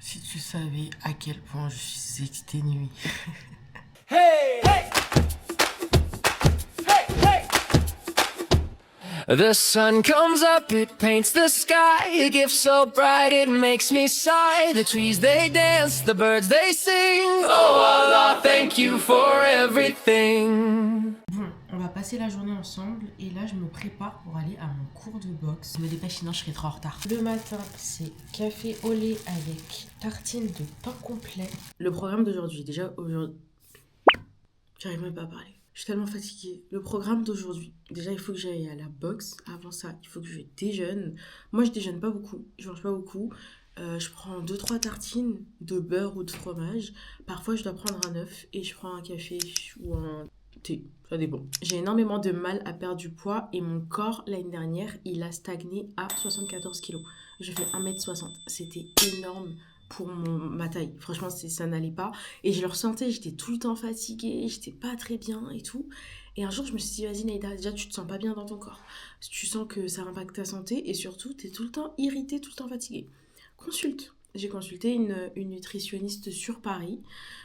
Si tu savais à quel point je suis exténuée. Hey! Hey! Hey! Hey! The sun comes up, it paints the sky. A gift so bright it makes me sigh. The trees they dance, the birds they sing. Oh Allah, thank you for everything. Bon, on va passer la journée ensemble et là je me prépare pour aller à mon cours de boxe. Je me dépêche sinon je serai trop en retard. Le matin, c'est café au lait avec tartine de pain complet. Le programme d'aujourd'hui, déjà aujourd'hui, j'arrive même pas à parler. Je suis tellement fatiguée. Le programme d'aujourd'hui, déjà il faut que j'aille à la boxe. Avant ça, il faut que je déjeune. Moi je déjeune pas beaucoup, je mange pas beaucoup. Je prends 2-3 tartines de beurre ou de fromage. Parfois je dois prendre un œuf et je prends un café ou un thé. Ça dépend. J'ai énormément de mal à perdre du poids et mon corps l'année dernière il a stagné à 74 kilos. Je fais 1m60. C'était énorme pour ma taille. Franchement, ça n'allait pas. Et je le ressentais, j'étais tout le temps fatiguée, j'étais pas très bien et tout. Et un jour, je me suis dit, vas-y Naïda, déjà tu te sens pas bien dans ton corps. Tu sens que ça impacte ta santé et surtout, t'es tout le temps irritée, tout le temps fatiguée. Consulte. J'ai consulté une nutritionniste sur Paris.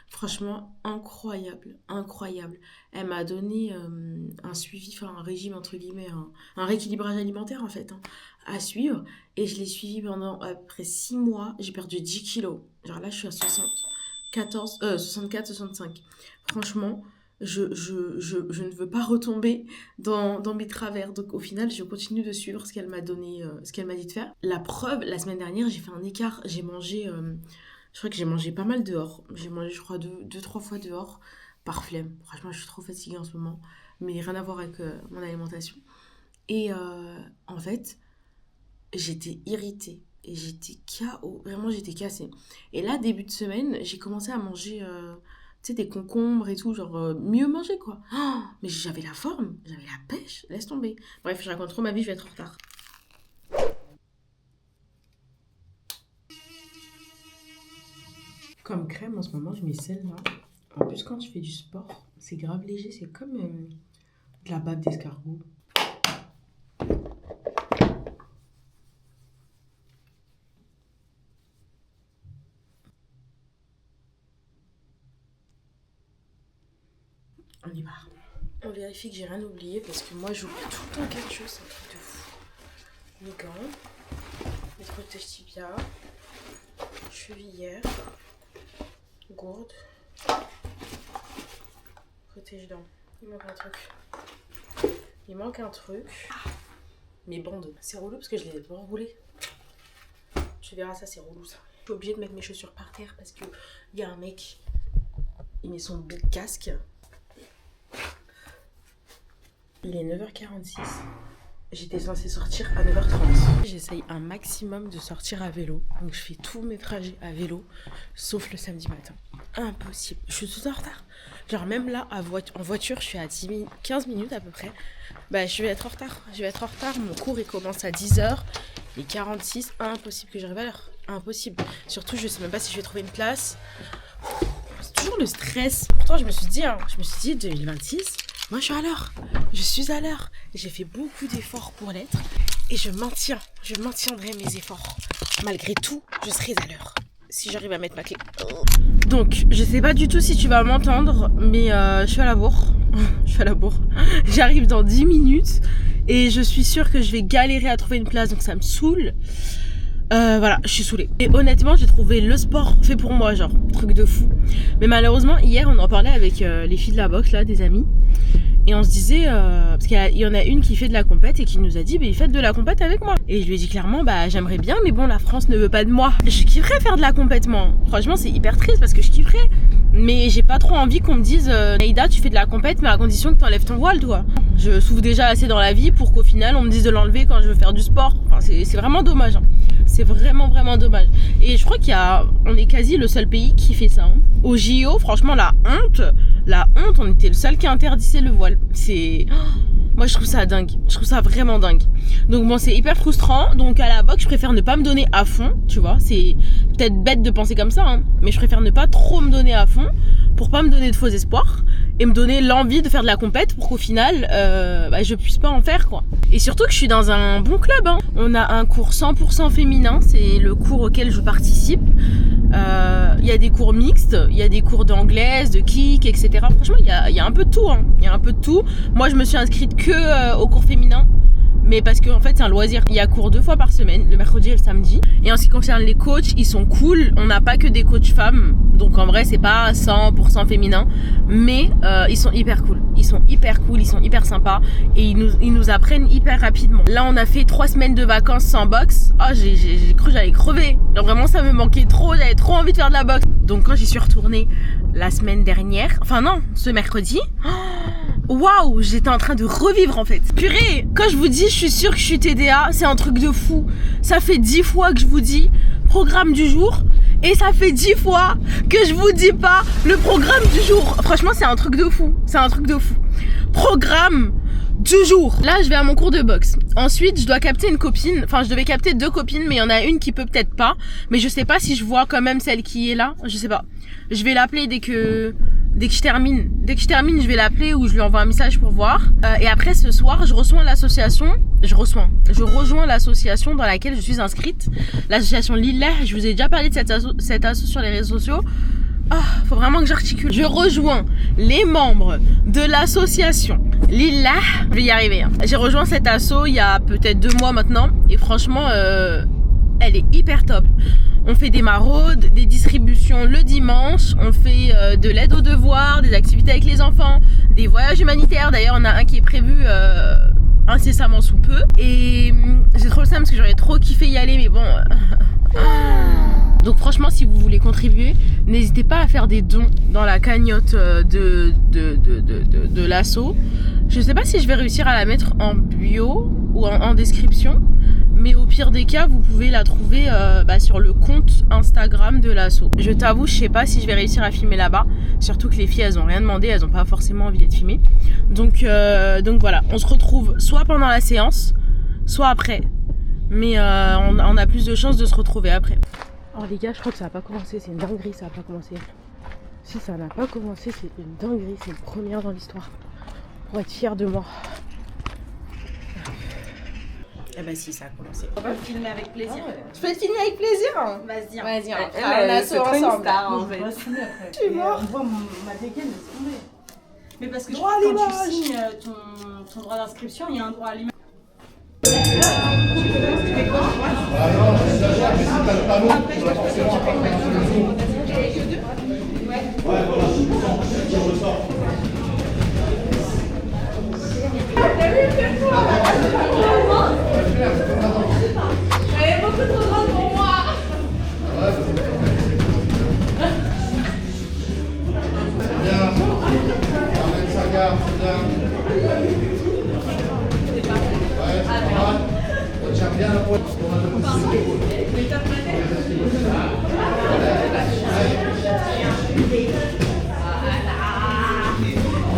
Franchement, incroyable, incroyable. Elle m'a donné un suivi, enfin un régime entre guillemets, un rééquilibrage alimentaire en fait, à suivre. Et je l'ai suivi pendant après 6 mois. J'ai perdu 10 kilos. Genre là, je suis à 64, 65. Franchement, je ne veux pas retomber dans mes travers. Donc au final, je continue de suivre ce qu'elle m'a donné, ce qu'elle m'a dit de faire. La preuve, la semaine dernière, j'ai fait un écart. J'ai mangé, je crois que j'ai mangé pas mal dehors. J'ai mangé, je crois, 2-3 fois dehors par flemme. Franchement, je suis trop fatiguée en ce moment. Mais rien à voir avec mon alimentation. Et en fait, j'étais irritée. Et j'étais KO. Vraiment, j'étais cassée. Et là, début de semaine, j'ai commencé à manger... tu sais, des concombres et tout, genre mieux manger quoi. Oh, mais j'avais la forme, j'avais la pêche, laisse tomber. Bref, je raconte trop ma vie, je vais être en retard. Comme crème, en ce moment, je mets celle-là. En plus, quand tu fais du sport, c'est grave léger, c'est comme de la bave d'escargot. On y va. On vérifie que j'ai rien oublié parce que moi j'oublie tout le temps quelque chose, c'est un truc de fou. Mes gants, mes protèges tibia, chevillère, gourde, protège-dents. Il manque un truc. Mes bandes. C'est relou parce que je les ai pas enroulées. Tu verras ça, c'est relou ça. Je suis obligée de mettre mes chaussures par terre parce que il y a un mec, il met son big casque. Il est 9h46. J'étais censée sortir à 9h30. J'essaye un maximum de sortir à vélo. Donc je fais tous mes trajets à vélo, sauf le samedi matin. Impossible. Je suis tout en retard. Genre même là, en voiture, je suis à 15 minutes à peu près. Bah je vais être en retard. Mon cours il commence à 10h. Il est 46. Impossible que j'arrive à l'heure. Impossible. Surtout, je sais même pas si je vais trouver une place. C'est toujours le stress. Pourtant, je me suis dit 2026... Moi, je suis à l'heure. J'ai fait beaucoup d'efforts pour l'être. Et je maintiendrai mes efforts. Malgré tout, je serai à l'heure. Si j'arrive à mettre ma clé. Donc, je sais pas du tout si tu vas m'entendre, mais je suis à la bourre. J'arrive dans 10 minutes. Et je suis sûre que je vais galérer à trouver une place, donc ça me saoule. Voilà, je suis saoulée. Et honnêtement, j'ai trouvé le sport fait pour moi, genre, truc de fou. Mais malheureusement, hier, on en parlait avec les filles de la boxe, là, des amis. Et on se disait, parce qu'il y en a une qui fait de la compète et qui nous a dit, faites de la compète avec moi. Et je lui ai dit clairement, j'aimerais bien, mais bon, la France ne veut pas de moi. Je kifferais faire de la compète, moi. Franchement, c'est hyper triste parce que je kifferais. Mais j'ai pas trop envie qu'on me dise, Naïda, tu fais de la compète, mais à condition que t'enlèves ton voile, toi. Je souffre déjà assez dans la vie pour qu'au final, on me dise de l'enlever quand je veux faire du sport. Enfin, c'est vraiment dommage. C'est vraiment, vraiment dommage. Et je crois on est quasi le seul pays qui fait ça. Au JO, franchement, la honte, on était le seul qui interdisait le voile. Moi, je trouve ça dingue. Je trouve ça vraiment dingue. Donc bon, c'est hyper frustrant. Donc à la boxe, je préfère ne pas me donner à fond, tu vois. C'est peut-être bête de penser comme ça, mais je préfère ne pas trop me donner à fond pour pas me donner de faux espoirs et me donner l'envie de faire de la compète pour qu'au final, je puisse pas en faire, quoi. Et surtout que je suis dans un bon club. On a un cours 100% féminin, c'est le cours auquel je participe. a des cours mixtes, il y a des cours d'anglaise, de kick, etc. Franchement, il y a un peu de tout, hein. Il y a un peu de tout. Moi, je me suis inscrite que au cours féminin. Mais parce que en fait c'est un loisir. Il y a cours 2 fois par semaine, le mercredi et le samedi. Et en ce qui concerne les coachs, ils sont cool. On n'a pas que des coachs femmes, donc en vrai c'est pas 100% féminin, mais ils sont hyper cool. Ils sont hyper cool, ils sont hyper sympas et ils nous apprennent hyper rapidement. Là on a fait 3 semaines de vacances sans boxe. Oh j'ai cru que j'allais crever. Genre vraiment ça me manquait trop, j'avais trop envie de faire de la boxe. Donc quand j'y suis retournée la semaine dernière, enfin non, ce mercredi. Waouh, j'étais en train de revivre en fait. Purée, quand je vous dis je suis sûre que je suis TDA, c'est un truc de fou. Ça fait 10 fois que je vous dis programme du jour et ça fait 10 fois que je vous dis pas le programme du jour. Franchement, c'est un truc de fou. C'est un truc de fou. Programme du jour. Là, je vais à mon cours de boxe. Ensuite, je dois capter une copine. Enfin, je devais capter 2 copines, mais il y en a une qui peut peut-être pas. Mais je sais pas si je vois quand même celle qui est là. Je sais pas. Je vais l'appeler dès que je termine. Dès que je termine, je vais l'appeler ou je lui envoie un message pour voir. Et après, ce soir, je rejoins l'association dans laquelle je suis inscrite. L'association Lillah. Je vous ai déjà parlé de cette asso sur les réseaux sociaux. Faut vraiment que j'articule. Je rejoins les membres de l'association Lillah. Je vais y arriver, hein. J'ai rejoint cette asso il y a peut-être 2 mois maintenant. Et franchement, elle est hyper top. On fait des maraudes, des distributions le dimanche, on fait de l'aide aux devoirs, des activités avec les enfants, des voyages humanitaires. D'ailleurs, on a un qui est prévu incessamment sous peu. Et j'ai trop le seum parce que j'aurais trop kiffé y aller, mais bon. Donc franchement, si vous voulez contribuer, n'hésitez pas à faire des dons dans la cagnotte de l'asso. Je sais pas si je vais réussir à la mettre en bio ou en description. Mais au pire des cas, vous pouvez la trouver sur le compte Instagram de l'asso. Je t'avoue, je sais pas si je vais réussir à filmer là-bas. Surtout que les filles, elles ont rien demandé, elles ont pas forcément envie d'être filmées. Donc voilà, on se retrouve soit pendant la séance, soit après. Mais on a plus de chances de se retrouver après. Oh les gars, je crois que ça a pas commencé, c'est une dinguerie, ça a pas commencé. Si ça n'a pas commencé, c'est une dinguerie, c'est une première dans l'histoire. Pour être fière de moi. Eh ben si, ça a commencé. On va le filmer avec plaisir. Je peux te filmer avec plaisir. Vas-y, on fera un assaut ensemble. En fait. Je suis morte. On voit ma dégaine, laisse tomber. Mais parce que Droit à quand tu l'image. signes ton droit d'inscription, il y a un droit à l'image.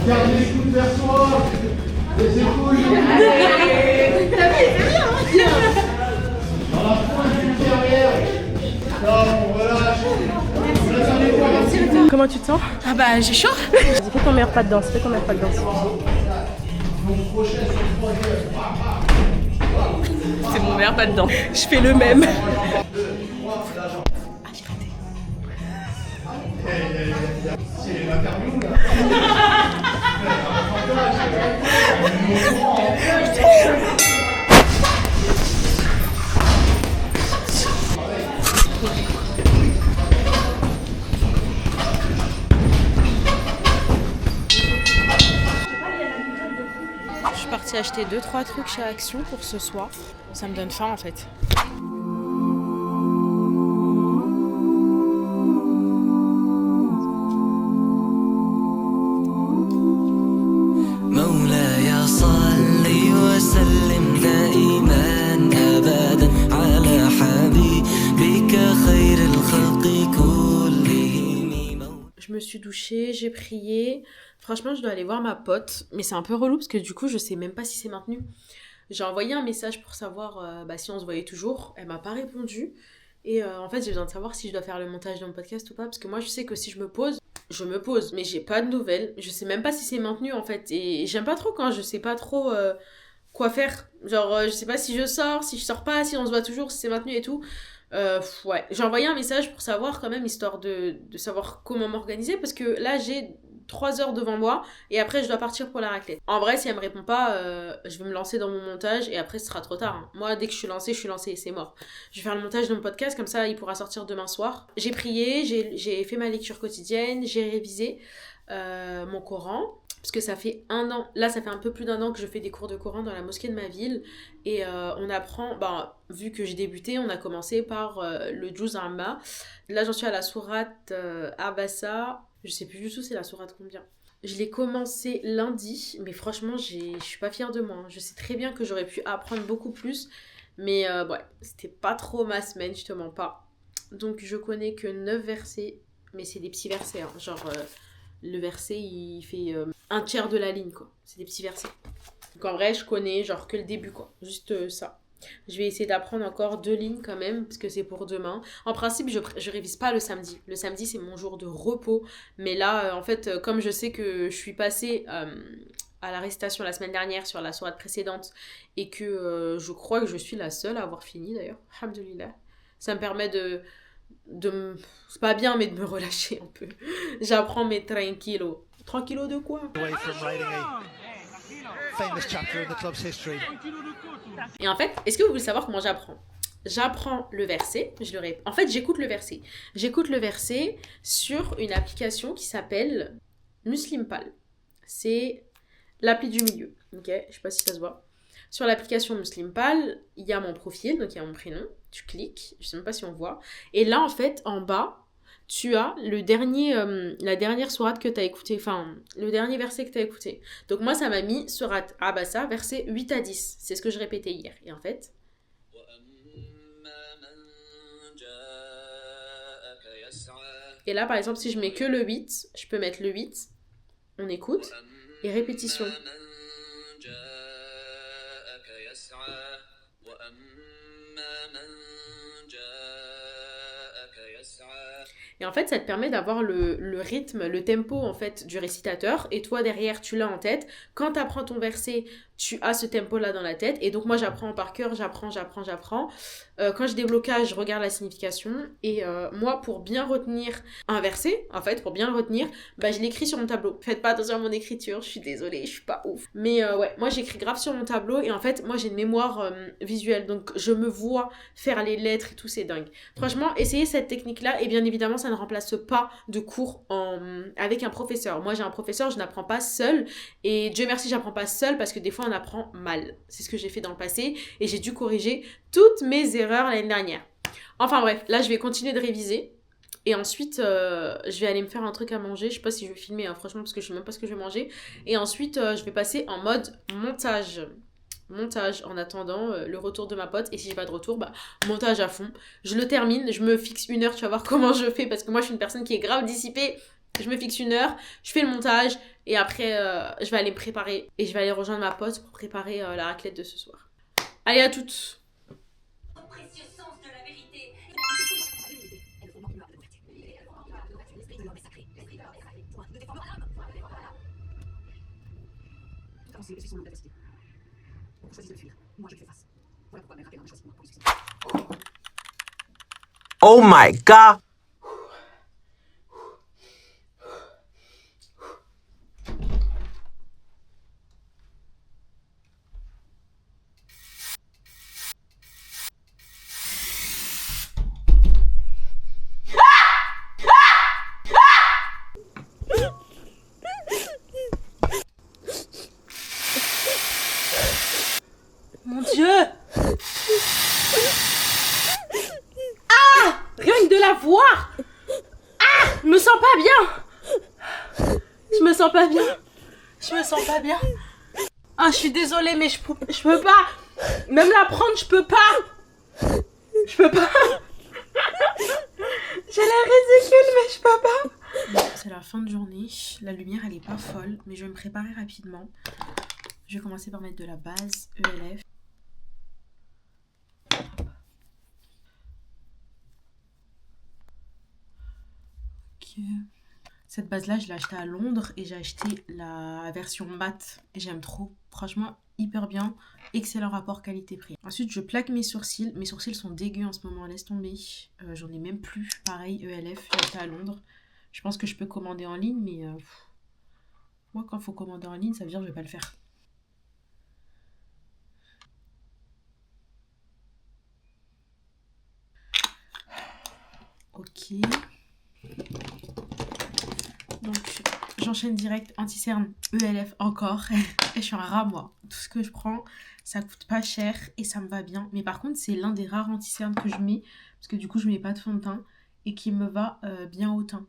Garde les coudes vers toi, les épaules. Dans la pointe du pied arrière. Non, on relâche. Comment tu te sens? Ah bah j'ai chaud. Vas-y, fais ton meilleur pas de danse, C'est mon meilleur pas dedans. Je fais le même. C'est l'interview là. Je suis partie acheter 2-3 trucs chez Action pour ce soir. Ça me donne faim en fait. مولاي صل وسلم دائما أبدا على حبيبك خير الخلق كلهم. Je me suis douchée, j'ai prié. Franchement, je dois aller voir ma pote. Mais c'est un peu relou parce que du coup, je sais même pas si c'est maintenu. J'ai envoyé un message pour savoir si on se voyait toujours. Elle m'a pas répondu. Et en fait, j'ai besoin de savoir si je dois faire le montage de mon podcast ou pas. Parce que moi, je sais que si je me pose, mais j'ai pas de nouvelles. Je sais même pas si c'est maintenu en fait. Et j'aime pas trop quand je sais pas trop quoi faire. Genre, je sais pas si je sors, si je sors pas, si on se voit toujours, si c'est maintenu et tout. Ouais, j'ai envoyé un message pour savoir quand même, histoire de savoir comment m'organiser, parce que là j'ai 3 heures devant moi et après je dois partir pour la raclette. En vrai, si elle me répond pas, je vais me lancer dans mon montage et après ce sera trop tard. Hein. Moi, dès que je suis lancée et c'est mort. Je vais faire le montage de mon podcast, comme ça il pourra sortir demain soir. J'ai prié, j'ai fait ma lecture quotidienne, j'ai révisé mon Coran. Parce que ça fait 1 an, là ça fait un peu plus d'1 an que je fais des cours de Coran dans la mosquée de ma ville. Et on apprend, vu que j'ai débuté, on a commencé par le Juz Amma. Là j'en suis à la sourate Abasa. Je sais plus du tout c'est la sourate combien. Je l'ai commencé lundi, mais franchement je suis pas fière de moi. Hein. Je sais très bien que j'aurais pu apprendre beaucoup plus. Mais ouais, c'était pas trop ma semaine, je te mens pas. Donc je connais que 9 versets, mais c'est des petits versets, hein, genre... le verset il fait 1/3 de la ligne quoi, c'est des petits versets. Donc en vrai je connais genre que le début quoi, juste ça. Je vais essayer d'apprendre encore 2 lignes quand même parce que c'est pour demain. En principe je révise pas le samedi c'est mon jour de repos, mais là en fait comme je sais que je suis passée à la récitation la semaine dernière sur la soirée précédente et que je crois que je suis la seule à avoir fini d'ailleurs, alhamdoulilah, ça me permet c'est pas bien mais de me relâcher un peu. J'apprends mes tranquillos. Tranquillos de quoi? Et en fait, est-ce que vous voulez savoir comment j'apprends? J'apprends le verset, en fait j'écoute le verset. J'écoute le verset sur une application qui s'appelle Muslimpal. C'est l'appli du milieu, ok? Je sais pas si ça se voit. Sur l'application Muslimpal, il y a mon profil, donc il y a mon prénom. Tu cliques, je sais même pas si on voit. Et là, en fait, en bas, tu as la dernière sourate que tu as écoutée, enfin, le dernier verset que tu as écouté. Donc moi, ça m'a mis sourate Abasa, verset 8 à 10. C'est ce que je répétais hier. Et en fait... Et là, par exemple, si je mets que le 8, je peux mettre le 8, on écoute, et répétition. Et en fait, ça te permet d'avoir le rythme, le tempo en fait du récitateur. Et toi, derrière, tu l'as en tête. Quand tu apprends ton verset, tu as ce tempo-là dans la tête. Et donc, moi, j'apprends par cœur, j'apprends. Quand j'ai des blocages, je regarde la signification. Et moi, pour bien retenir un verset, en fait, pour bien le retenir, je l'écris sur mon tableau. Faites pas attention à mon écriture, je suis désolée, je suis pas ouf. Mais ouais, moi, j'écris grave sur mon tableau. Et en fait, moi, j'ai une mémoire visuelle. Donc, je me vois faire les lettres et tout, c'est dingue. Franchement, essayez cette technique-là. Et bien évidemment, ça ne remplace pas de cours avec un professeur. Moi, j'ai un professeur, je n'apprends pas seule. Et Dieu merci, j'apprends pas seule parce que des fois, on apprend mal. C'est ce que j'ai fait dans le passé. Et j'ai dû corriger toutes mes erreurs l'année dernière. Enfin bref, là, je vais continuer de réviser. Et ensuite, je vais aller me faire un truc à manger. Je sais pas si je vais filmer, hein, franchement, parce que je sais même pas ce que je vais manger. Et ensuite, je vais passer en mode montage en attendant le retour de ma pote. Et si j'ai pas de retour, montage à fond. Je le termine, je me fixe 1 heure, tu vas voir comment je fais. Parce que moi, je suis une personne qui est grave dissipée. Je me fixe 1 heure, je fais le montage. Et après, je vais aller me préparer. Et je vais aller rejoindre ma pote pour préparer la raclette de ce soir. Allez, à toutes! Oh my god! Mon Dieu! Ah! Rien que de la voir! Ah! Je me sens pas bien! Je me sens pas bien. Ah, je suis désolée, mais je peux pas! Même la prendre, je peux pas! J'ai l'air ridicule, mais je peux pas! C'est la fin de journée. La lumière, elle est pas folle, mais je vais me préparer rapidement. Je vais commencer par mettre de la base ELF. Ok. Cette base-là, je l'ai achetée à Londres et j'ai acheté la version mat. Et j'aime trop. Franchement, hyper bien. Excellent rapport qualité-prix. Ensuite, je plaque mes sourcils. Mes sourcils sont dégueux en ce moment, laisse tomber. J'en ai même plus. Pareil, ELF, j'ai acheté à Londres. Je pense que je peux commander en ligne, mais moi, quand il faut commander en ligne, ça veut dire que je vais pas le faire. Ok. Donc, j'enchaîne direct anti-cerne ELF encore. Et je suis un rat, moi. Tout ce que je prends, ça coûte pas cher et ça me va bien. Mais par contre, c'est l'un des rares anti-cernes que je mets. Parce que du coup, je mets pas de fond de teint. Et qui me va bien au teint.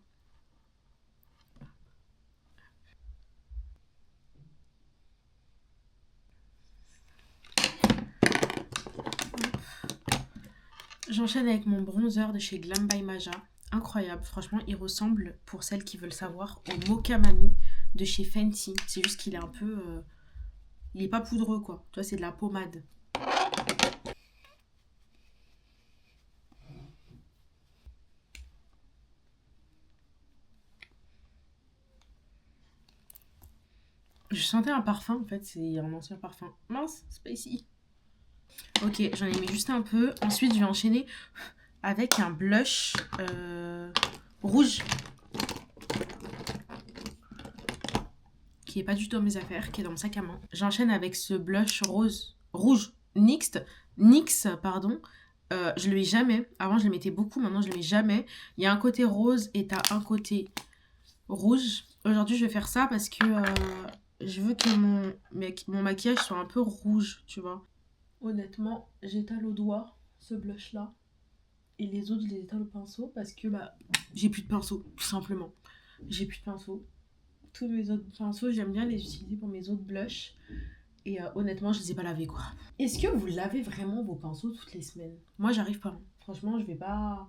J'enchaîne avec mon bronzer de chez Glam by Maja. Incroyable, franchement, il ressemble, pour celles qui veulent savoir, au Mocha Mami de chez Fenty. C'est juste qu'il est un peu... il est pas poudreux, quoi. Tu vois, c'est de la pommade. Je sentais un parfum, en fait, c'est un ancien parfum. Mince, c'est pas ici. Ok, j'en ai mis juste un peu. Ensuite, je vais enchaîner avec un blush rouge. Qui est pas du tout dans mes affaires, qui est dans mon sac à main. J'enchaîne avec ce blush rouge NYX, pardon. Je le mets jamais. Avant, je le mettais beaucoup, maintenant, je le mets jamais. Il y a un côté rose et t'as un côté rouge. Aujourd'hui, je vais faire ça parce que je veux que mon maquillage soit un peu rouge, tu vois. Honnêtement, j'étale au doigt ce blush là. Et les autres, je les étale au pinceau parce que j'ai plus de pinceau, tout simplement. J'ai plus de pinceau. Tous mes autres pinceaux, j'aime bien les utiliser pour mes autres blushs. Et honnêtement, je les ai pas lavés, quoi. Est-ce que vous lavez vraiment vos pinceaux toutes les semaines? Moi, j'arrive pas. Franchement, je vais pas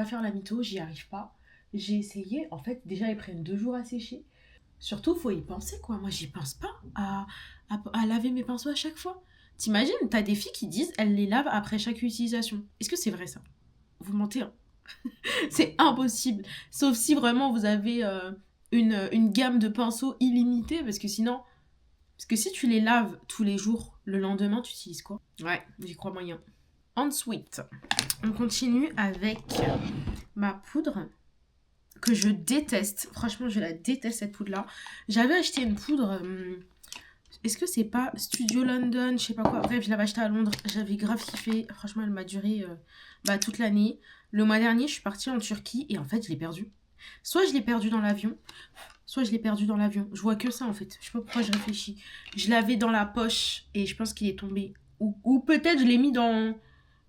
faire la mytho, j'y arrive pas. J'ai essayé, en fait, déjà, ils prennent 2 jours à sécher. Surtout, faut y penser, quoi. Moi, j'y pense pas à laver mes pinceaux à chaque fois. T'imagines, t'as des filles qui disent elles les lavent après chaque utilisation. Est-ce que c'est vrai, ça? Vous mentez, hein. C'est impossible. Sauf si vraiment vous avez une gamme de pinceaux illimitée, parce que sinon... Parce que si tu les laves tous les jours, le lendemain, tu utilises quoi? Ouais, j'y crois moyen. Ensuite, on continue avec ma poudre que je déteste. Franchement, je la déteste, cette poudre-là. J'avais acheté une poudre... Est-ce que c'est pas Studio London, je sais pas quoi. Bref, je l'avais acheté à Londres. J'avais grave kiffé. Franchement, elle m'a duré toute l'année. Le mois dernier, je suis partie en Turquie et en fait, je l'ai perdue. Soit je l'ai perdue dans l'avion, soit je l'ai perdue dans l'avion. Je vois que ça, en fait. Je sais pas pourquoi je réfléchis. Je l'avais dans la poche et je pense qu'il est tombé. Ou peut-être je l'ai mis dans...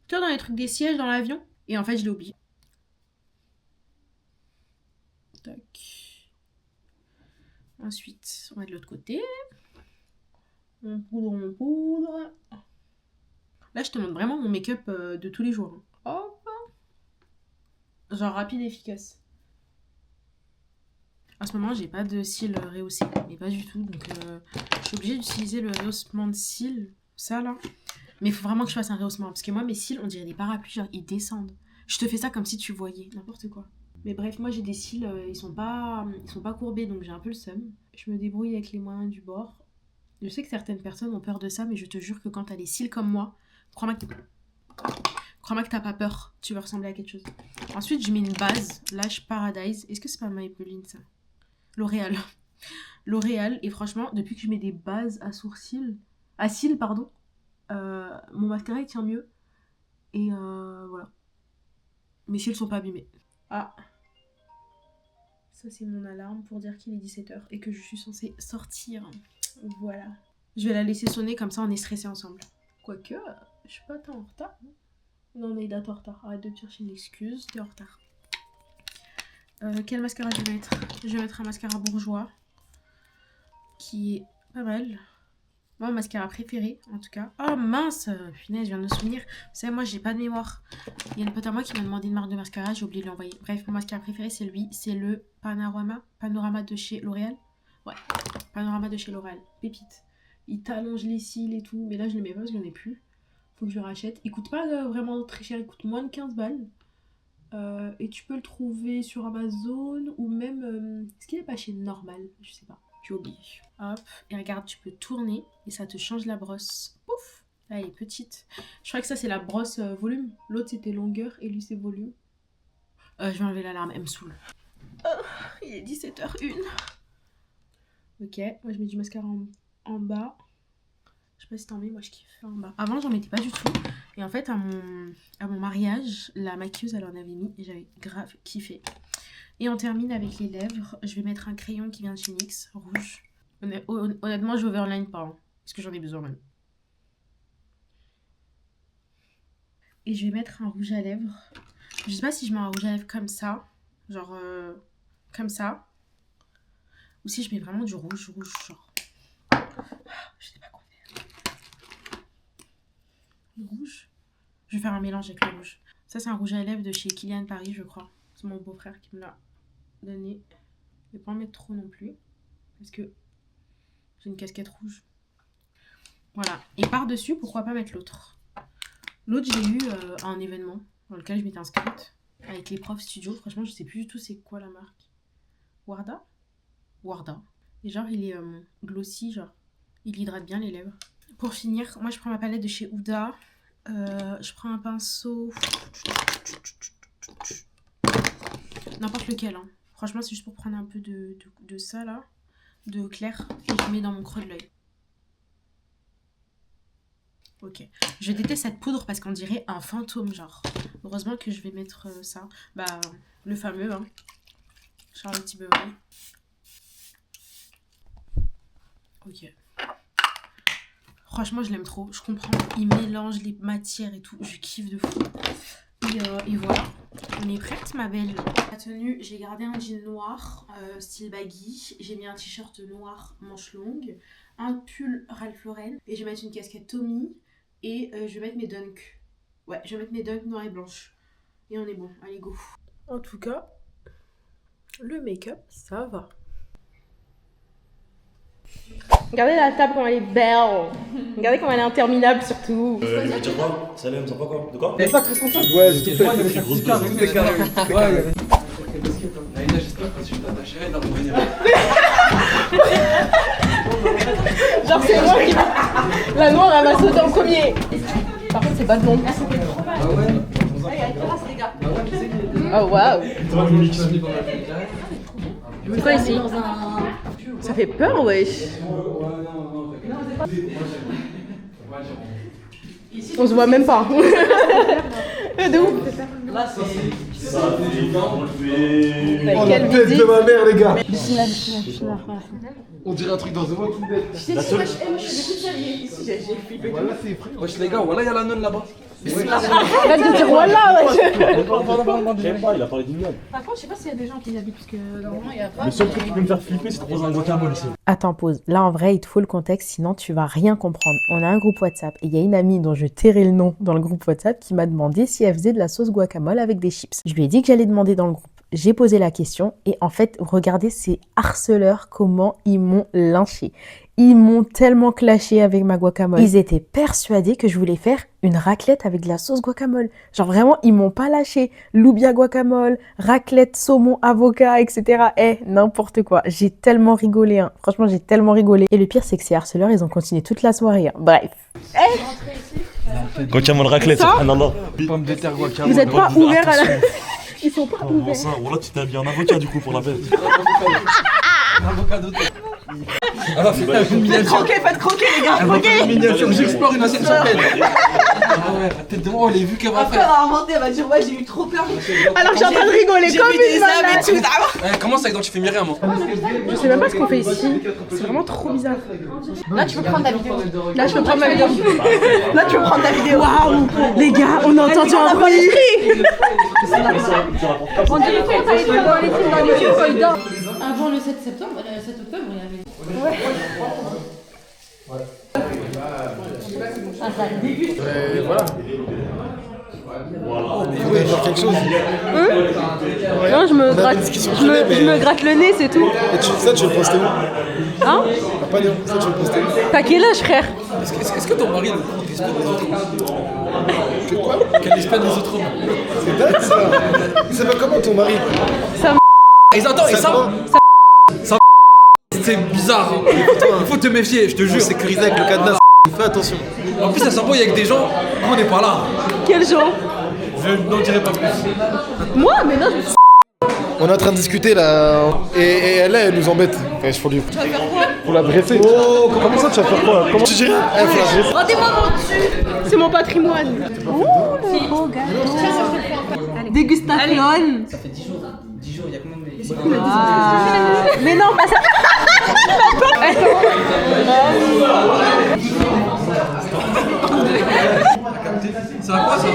Tu vois, dans les trucs des sièges dans l'avion. Et en fait, je l'ai oublié. Tac. Ensuite, on va de l'autre côté. On poudre. Là, je te montre vraiment mon make-up de tous les jours. Hop. Genre rapide et efficace. En ce moment, j'ai pas de cils rehaussés. Mais pas du tout. Donc, je suis obligée d'utiliser le rehaussement de cils. Ça, là. Mais il faut vraiment que je fasse un rehaussement. Parce que moi, mes cils, on dirait des parapluies. Genre, ils descendent. Je te fais ça comme si tu voyais. N'importe quoi. Mais bref, moi, j'ai des cils. Ils sont pas courbés. Donc, j'ai un peu le seum. Je me débrouille avec les moyens du bord. Je sais que certaines personnes ont peur de ça, mais je te jure que quand t'as les cils comme moi, crois-moi que t'as pas peur, tu vas ressembler à quelque chose. Ensuite, je mets une base, Lash Paradise. Est-ce que c'est pas Maybelline, ça? L'Oréal. L'Oréal, et franchement, depuis que je mets des bases à cils, mon mascara il tient mieux. Et voilà. Mes cils sont pas abîmés. Ah. Ça, c'est mon alarme pour dire qu'il est 17h et que je suis censée sortir. Voilà. Je vais la laisser sonner, comme ça on est stressés ensemble. Quoique, je suis pas tant en retard. Non, Naïda, t'es en retard. Arrête de te chercher une excuse, t'es en retard. Quel mascara je vais mettre? Je vais mettre un mascara bourgeois. Qui est pas mal. Mon mascara préféré, en tout cas. Oh mince, punaise, je viens de me souvenir. Vous savez, moi, j'ai pas de mémoire. Il y a une pote à moi qui m'a demandé une marque de mascara, j'ai oublié de l'envoyer. Bref, mon mascara préféré, c'est lui. C'est le Panorama de chez L'Oréal. Ouais, Panorama de chez L'Oréal. Pépite. Il t'allonge les cils et tout. Mais là, je le mets pas parce que j'en ai plus. Faut que je le rachète. Il coûte pas vraiment très cher. Il coûte moins de 15 balles. Et tu peux le trouver sur Amazon ou même... Est-ce qu'il est pas chez Normal? Je sais pas. J'ai oublié. Hop, et regarde, tu peux tourner et ça te change la brosse. Pouf! Là, elle est petite. Je crois que ça, c'est la brosse volume. L'autre, c'était longueur et lui, c'est volume. Je vais enlever l'alarme, elle me saoule. Il est 17h01. Ok, moi, je mets du mascara en bas. Je sais pas si t'en mets, moi, je kiffe en bas. Avant, j'en mettais pas du tout. Et en fait, à mon mariage, la maquilleuse, elle en avait mis et j'avais grave kiffé. Et on termine avec les lèvres. Je vais mettre un crayon qui vient de chez NYX, rouge. Honnêtement, je overline pas, hein, parce que j'en ai besoin même. Et je vais mettre un rouge à lèvres. Je sais pas si je mets un rouge à lèvres comme ça, genre comme ça, ou si je mets vraiment du rouge, genre. Je sais pas quoi faire. Le rouge. Je vais faire un mélange avec le rouge. Ça, c'est un rouge à lèvres de chez Kilian Paris, je crois. C'est mon beau-frère qui me l'a donné. Je vais pas en mettre trop non plus, parce que j'ai une casquette rouge. Voilà. Et par-dessus, pourquoi pas mettre l'autre. L'autre, j'ai eu à un événement dans lequel je m'étais inscrite avec les profs studio. Franchement, je sais plus du tout c'est quoi la marque. Warda. Et genre, il est glossy, genre. Il hydrate bien les lèvres. Pour finir, moi, je prends ma palette de chez Huda. Je prends un pinceau. N'importe lequel, hein. Franchement, c'est juste pour prendre un peu de ça, là. De clair. Et je mets dans mon creux de l'œil. Ok. Je déteste cette poudre parce qu'on dirait un fantôme, genre. Heureusement que je vais mettre ça. Bah, le fameux, hein. Charlotte Tilbury. Ok. Franchement, je l'aime trop. Je comprends. Il mélange les matières et tout. Je kiffe de fou. Et voilà. On est prête, ma belle. La tenue, j'ai gardé un jean noir, style baggy. J'ai mis un t-shirt noir, manche longue. Un pull Ralph Lauren. Et je vais mettre une casquette Tommy. Et je vais mettre mes dunks. Ouais, je vais mettre mes dunks noires et blanches. Et on est bon. Allez, go. En tout cas, le make-up, ça va. Regardez la table comme elle est belle. Regardez comme elle est interminable surtout. Je veux dire quoi? Ça l'aime, ça pas quoi? De quoi? T'es pas responsable? Ouais, c'est tout fait. Grosse bise. Ouais, j'espère que tu t'attacherais dans mon venir. Genre c'est moi qui... La noire elle va sauter en premier. Par contre c'est pas de nom. Ah ouais? Il y a une terrasse, les gars. Oh waouh. Ça va, Mix? C'est quoi ici? Ça fait peur wesh. On se voit même pas. De ouf. Ça fait enlever. Oh la tête de ma mère, les gars. Bismillah. On dirait un truc dans The Walking Dead. Je t'ai dit, moi je suis le plus sérieux ici, j'ai flippé. Voilà, c'est frais. Wesh les gars, voilà, il y a la nonne là-bas. Arrête de dire voilà wesh. Je sais pas, il a parlé d'immeuble. Par contre, je sais pas s'il y a des gens qui y habitent parce que normalement il y a pas. Le seul truc qui peut me faire flipper, c'est de proposer un guacamole ici. Attends, pause. Là, en vrai, il te faut le contexte, sinon tu vas rien comprendre. On a un groupe WhatsApp et il y a une amie dont je tairai le nom dans le groupe WhatsApp qui m'a demandé si elle faisait de la sauce guacamole avec des chips. Je lui ai dit que j'allais demander dans le groupe. J'ai posé la question et en fait, regardez ces harceleurs, comment ils m'ont lynché. Ils m'ont tellement clashé avec ma guacamole. Ils étaient persuadés que je voulais faire une raclette avec de la sauce guacamole. Genre vraiment, ils m'ont pas lâché. Loubia guacamole, raclette, saumon, avocat, etc. N'importe quoi. J'ai tellement rigolé. Hein. Franchement, j'ai tellement rigolé. Et le pire, c'est que ces harceleurs, ils ont continué toute la soirée. Hein. Bref. Guacamole raclette, subhanallah. Pomme de terre guacamole. Vous êtes pas ouverts à la... Ils sont pas Comment ouverts. ça? Voilà, tu t'es habillé en avocat du coup pour la fête. Avocat d'auteur. Ah, c'est une miniature. Croquez, faites croquer, les gars. Une miniature, j'explore une assiette champagne. Ah ouais, la tête de moi, on l'a vu qu'elle va Après, elle faire. a inventé, elle va dire, ouais, j'ai eu trop peur. Alors que j'ai en train de rigoler J'ai comme vu des une âmes et malade. tout. Ouais, comment ça identifier Myriam moi? Je sais même pas ce qu'on fait ici. C'est vraiment trop bizarre. Là, tu peux prendre ta vidéo. Là, je peux prendre ma vidéo. Là, tu veux prendre ta vidéo. Waouh, les gars, on a entendu un bruit. On dirait qu'on allait faire dans les films dans les yeux quand il dort. Avant le 7 septembre, le 7 octobre, il y avait. On va faire quelque chose. Non, je me gratte le nez, c'est tout. Et ça, tu veux le poster où? Hein? Pas Léon, ça, tu veux le poster où? T'as quel âge, frère? Est-ce que ton mari le prend respect des autres hommes? Que quoi? Qu'elle espère des autres hommes? C'est dingue ça. Il s'appelle comment ton mari? Ils entendent, et ça. c'est bizarre. Hein. Il faut te méfier, je te jure. Sécurisé avec le cadenas, fais attention. En plus, ça s'embrouille avec des gens, nous on n'est pas là. Quel genre? Je n'en dirai pas plus. Moi, mais non, je me suis... On est en train de discuter là, et elle, elle nous embête. Ouais, je lui. Tu vas faire quoi? Pour la dresser. Oh, comment ça tu vas faire quoi? Comment tu dis rien? Faut la dresser. Rendez-moi mon dessus. C'est mon patrimoine. Oh, le beau gâteau. Dégustation. Ça fait 10 jours. 10 jours, il y a combien de... Ah. Mais non, pas ça. Ça va quoi ça?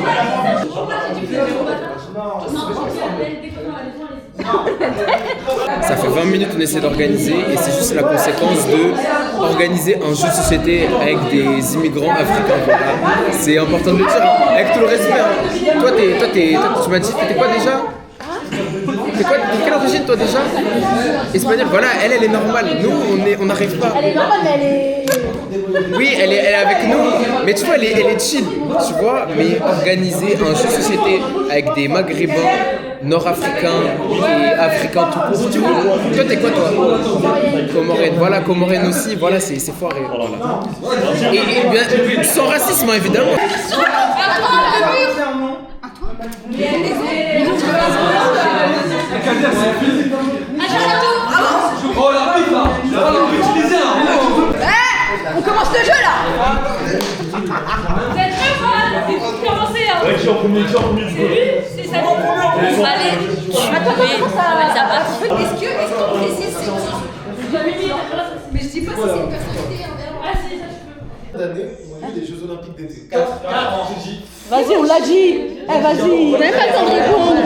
Ça fait 20 minutes qu'on essaie d'organiser et c'est juste la conséquence de organiser un jeu de société avec des immigrants africains. Voilà. C'est important de le dire, avec tout le respect. Hein. Toi, tu m'as dit, t'es quoi déjà? T'es quoi, de quelle origine toi déjà? Espagnol, voilà, elle est normale. Nous, on n'arrive pas. Elle est normale, mais elle est... Oui, elle est avec nous, mais tu vois, elle est chill, tu vois. Mais organiser un jeu de société avec des Maghrébins, Nord-Africains et Africains tout court, tu vois. Toi, t'es quoi, toi? Comorienne, voilà, Comorienne aussi, voilà, c'est foiré. Voilà. Et bien, sans racisme, hein, évidemment. Oh la pique là! Je vais l'utiliser là! On commence le jeu là. Vous êtes prêts ou pas? Commencez là. Ouais, qui en premier du coup. C'est ça. Allez. Attends, comment ça va? Est-ce qu'on précise c'est mais je dis pas si c'est une personnalité. Ah si, ça je peux. D'année, on a eu des Jeux Olympiques d'été. 4 ans, Vas-y, on l'a dit. Eh, vas-y. On n'a même pas le temps de répondre.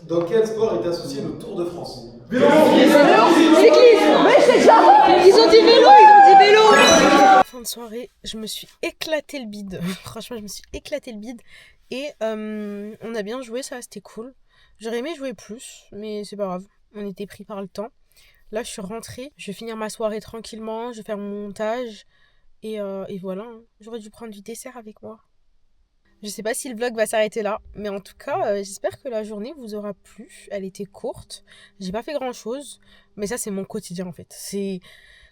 Dans quel sport est associé le Tour de France? Cyclisme. Mais c'est ça. Ils ont dit vélo, Fin de soirée, je me suis éclaté le bide. Franchement, je me suis éclaté le bide. Et on a bien joué, ça, c'était cool. J'aurais aimé jouer plus, mais c'est pas grave. On était pris par le temps. Là, je suis rentrée. Je vais finir ma soirée tranquillement. Je vais faire mon montage. Et voilà. Hein. J'aurais dû prendre du dessert avec moi. Je sais pas si le vlog va s'arrêter là. Mais en tout cas, j'espère que la journée vous aura plu. Elle était courte. J'ai pas fait grand chose. Mais ça, c'est mon quotidien en fait. C'est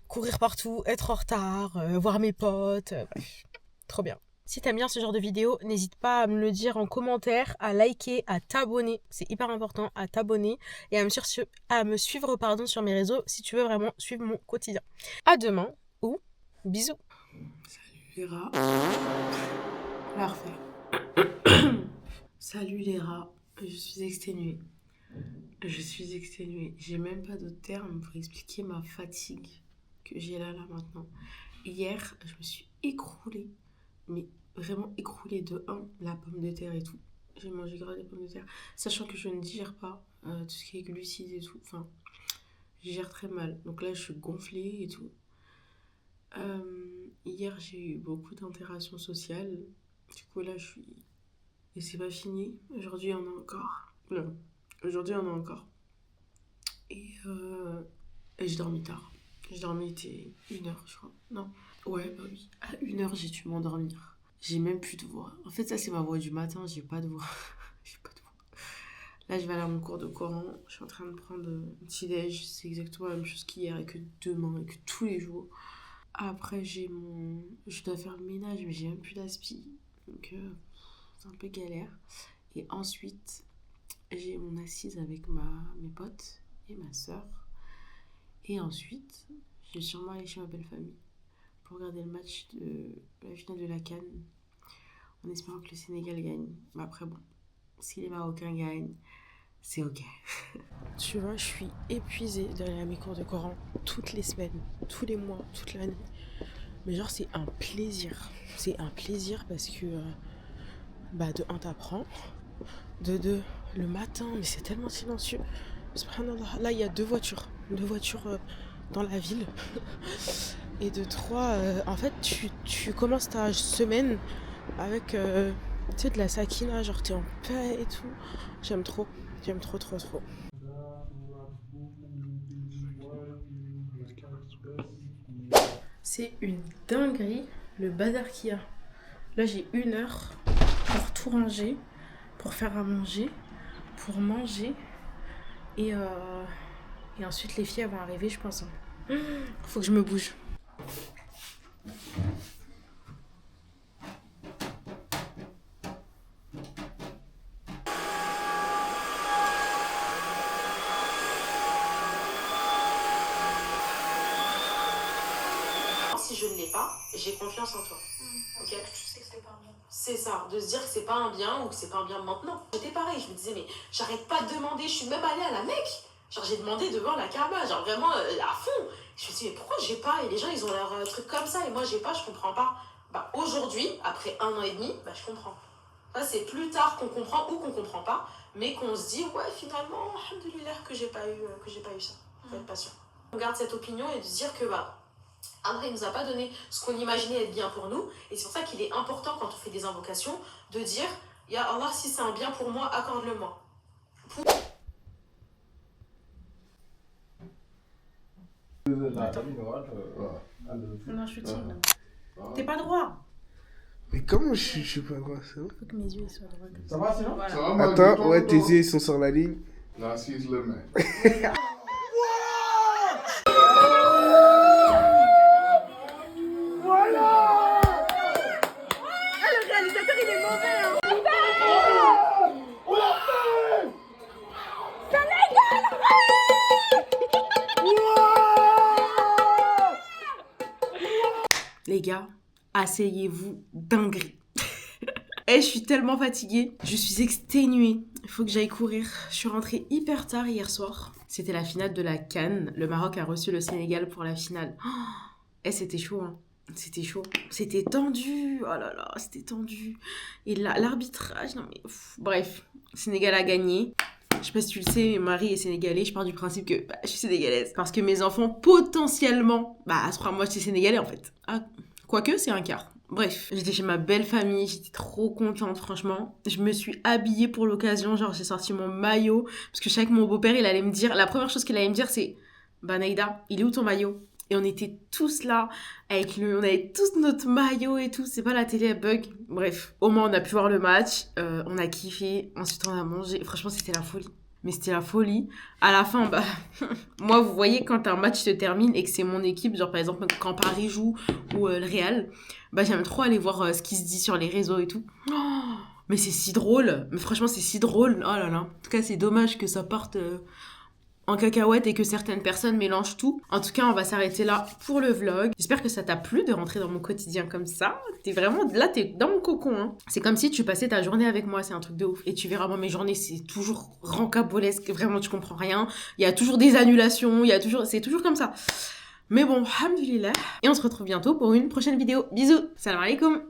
courir partout, être en retard, voir mes potes. Bref, trop bien. Si t'aimes bien ce genre de vidéo, n'hésite pas à me le dire en commentaire, à liker, à t'abonner. C'est hyper important, à t'abonner et à me suivre sur mes réseaux si tu veux vraiment suivre mon quotidien. À demain ou bisous. Salut les rats. La refaire. Salut les rats. Je suis exténuée. J'ai même pas d'autres termes pour expliquer ma fatigue que j'ai là maintenant. Hier, je me suis écroulée. Mais vraiment écroulée de 1, la pomme de terre et tout. J'ai mangé grave des pommes de terre. Sachant que je ne digère pas tout ce qui est glucides et tout. Enfin, je digère très mal. Donc là, je suis gonflée et tout. Hier, j'ai eu beaucoup d'interactions sociales. Du coup, là, je suis... Et c'est pas fini. Aujourd'hui, il y en a encore. Non. Aujourd'hui, il y en a encore. Et j'ai dormi tard. J'ai dormi, il était 1h, je crois. Non. Ouais, bah oui. À 1h, j'ai dû m'endormir. J'ai même plus de voix. En fait, ça, c'est ma voix du matin. J'ai pas de voix. J'ai pas de voix. Là, je vais aller à mon cours de Coran. Je suis en train de prendre un petit déj. C'est exactement la même chose qu'hier et que demain et que tous les jours. Après, je dois faire le ménage, mais j'ai même plus d'aspi. Donc, c'est un peu galère. Et ensuite, j'ai mon assise avec mes potes et ma soeur. Et ensuite, je vais sûrement aller chez ma belle famille pour regarder le match de la finale de la CAN en espérant que le Sénégal gagne. Mais après, bon, si les Marocains gagnent, c'est ok. Tu vois, je suis épuisée d'aller à mes cours de Coran toutes les semaines, tous les mois, toute l'année. Mais genre, c'est un plaisir. C'est un plaisir parce que, de 1, t'apprends. De 2, le matin, mais c'est tellement silencieux. Subhanallah. Là, il y a 2 voitures. 2 voitures dans la ville. Et de 3, en fait, tu commences ta semaine avec, tu sais, de la sakina. Genre, t'es en paix et tout. J'aime trop. J'aime trop. C'est une dinguerie le bazar qu'il y a. Là, j'ai 1 heure pour tout ranger, pour faire à manger, pour manger. Et Et ensuite, les filles elles vont arriver, je pense. Faut que je me bouge. Si je ne l'ai pas, j'ai confiance en toi. Ok. Tu sais que c'est pas un bien. C'est ça, de se dire que c'est pas un bien ou que c'est pas un bien maintenant. J'étais pareil, je me disais mais j'arrête pas de demander, je suis même allée à la Mecque. Genre j'ai demandé devant la Kaaba, genre vraiment à fond. Je me suis dit mais pourquoi j'ai pas? Et les gens ils ont leur truc comme ça et moi j'ai pas, je comprends pas. Bah aujourd'hui, après 1 an et demi, bah je comprends. Ça c'est plus tard qu'on comprend ou qu'on comprend pas, mais qu'on se dit ouais finalement, alhamdoulilah que j'ai pas eu ça. Faut être patient. On garde cette opinion et de se dire que bah Allah il nous a pas donné ce qu'on imaginait être bien pour nous et c'est pour ça qu'il est important quand on fait des invocations de dire Ya Allah si c'est un bien pour moi accorde-le-moi. Non, je suis timide. T'es pas droit. Mais comment je suis pas droit, c'est bon? Faut que mes yeux ils soient droits. Ça va, sinon? Voilà. Ça va, moi, Attends, ouais, tes yeux ils sont sur la ligne. Là, si je le mets. Les gars, asseyez-vous, dinguerie. Et je suis tellement fatiguée, je suis exténuée. Il faut que j'aille courir. Je suis rentrée hyper tard hier soir. C'était la finale de la CAN. Le Maroc a reçu le Sénégal pour la finale. Et c'était chaud, hein. C'était chaud. C'était tendu. Oh là là, c'était tendu. Et l'arbitrage, non mais... Bref, Sénégal a gagné. Je sais pas si tu le sais, mais Marie est sénégalais. Je pars du principe que je suis sénégalaise. Parce que mes enfants, potentiellement, à 3 mois, j'étais sénégalais en fait. Ah, quoique, c'est un quart. Bref, j'étais chez ma belle famille, j'étais trop contente franchement. Je me suis habillée pour l'occasion, genre j'ai sorti mon maillot. Parce que je savais que mon beau-père, il allait me dire, la première chose qu'il allait me dire c'est « Bah Naïda, il est où ton maillot ?» Et on était tous là, on avait tous notre maillot et tout, c'est pas la télé, elle bug. Bref, au moins on a pu voir le match, on a kiffé, ensuite on a mangé, franchement c'était la folie. Mais c'était la folie. À la fin, moi vous voyez quand un match se termine et que c'est mon équipe, genre par exemple quand Paris joue ou le Real, j'aime trop aller voir ce qui se dit sur les réseaux et tout. Oh, mais c'est si drôle, mais franchement c'est si drôle, oh là là. En tout cas c'est dommage que ça parte... en cacahuète et que certaines personnes mélangent tout. En tout cas, on va s'arrêter là pour le vlog. J'espère que ça t'a plu de rentrer dans mon quotidien comme ça. T'es vraiment... Là, t'es dans mon cocon, hein. C'est comme si tu passais ta journée avec moi, c'est un truc de ouf. Et tu verras, moi, mes journées, c'est toujours rocambolesque. Vraiment, tu comprends rien. Il y a toujours des annulations, c'est toujours comme ça. Mais bon, alhamdoulilah. Et on se retrouve bientôt pour une prochaine vidéo. Bisous. Salam alaikum.